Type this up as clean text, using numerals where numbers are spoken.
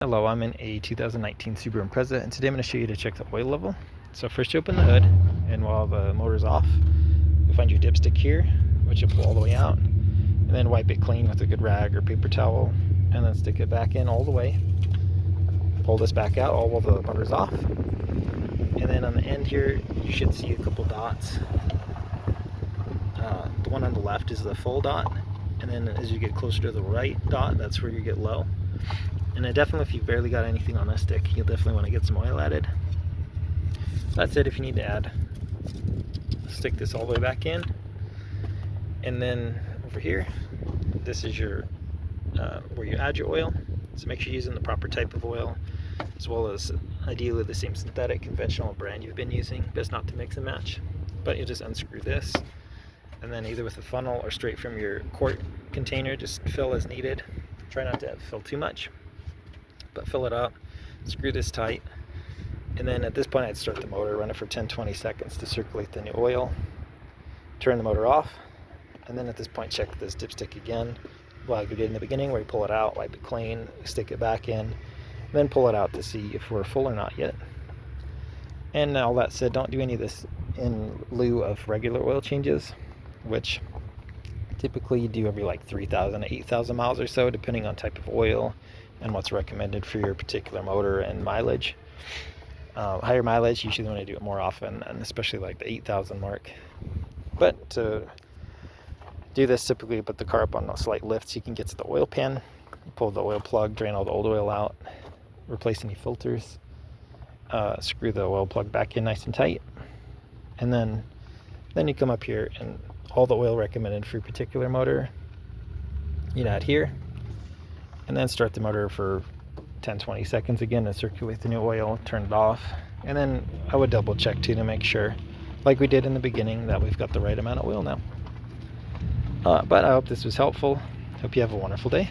Hello, I'm in a 2019 Subaru Impreza, and today I'm going to show you to check the oil level. So first you open the hood, and while the motor's off, you'll find your dipstick here, which you'll pull all the way out, and then wipe it clean with a good rag or paper towel, and then stick it back in all the way. Pull this back out all while the motor's off, and then on the end here, you should see a couple dots. The one on the left is the full dot, and then as you get closer to the right dot, that's where you get low. And then definitely if you've barely got anything on this stick, you'll definitely want to get some oil added. That's it if you need to add. Stick this all the way back in. And then over here, this is your where you add your oil. So make sure you're using the proper type of oil, as well as ideally the same synthetic conventional brand you've been using. Best not to mix and match. But you just unscrew this, and then either with a funnel or straight from your quart container, just fill as needed. Try not to fill too much, but fill it up, screw this tight, and then at this point I'd start the motor, run it for 10-20 seconds to circulate the new oil, turn the motor off, and then at this point check this dipstick again like we did in the beginning, where you pull it out, wipe it clean, stick it back in, then pull it out to see if we're full or not yet. And all that said, don't do any of this in lieu of regular oil changes, which typically you do every like 3,000 to 8,000 miles or so, depending on type of oil and what's recommended for your particular motor and mileage. Higher mileage, you usually want to do it more often, and especially like the 8,000 mark. But to do this, typically put the car up on a slight lift so you can get to the oil pan, pull the oil plug, drain all the old oil out, replace any filters, screw the oil plug back in nice and tight, and then you come up here and all the oil recommended for your particular motor you add here, and then start the motor for 10-20 seconds again to circulate the new oil, turn it off, and then I would double check too to make sure, like we did in the beginning, that we've got the right amount of oil now. But I hope this was helpful. Hope you have a wonderful day.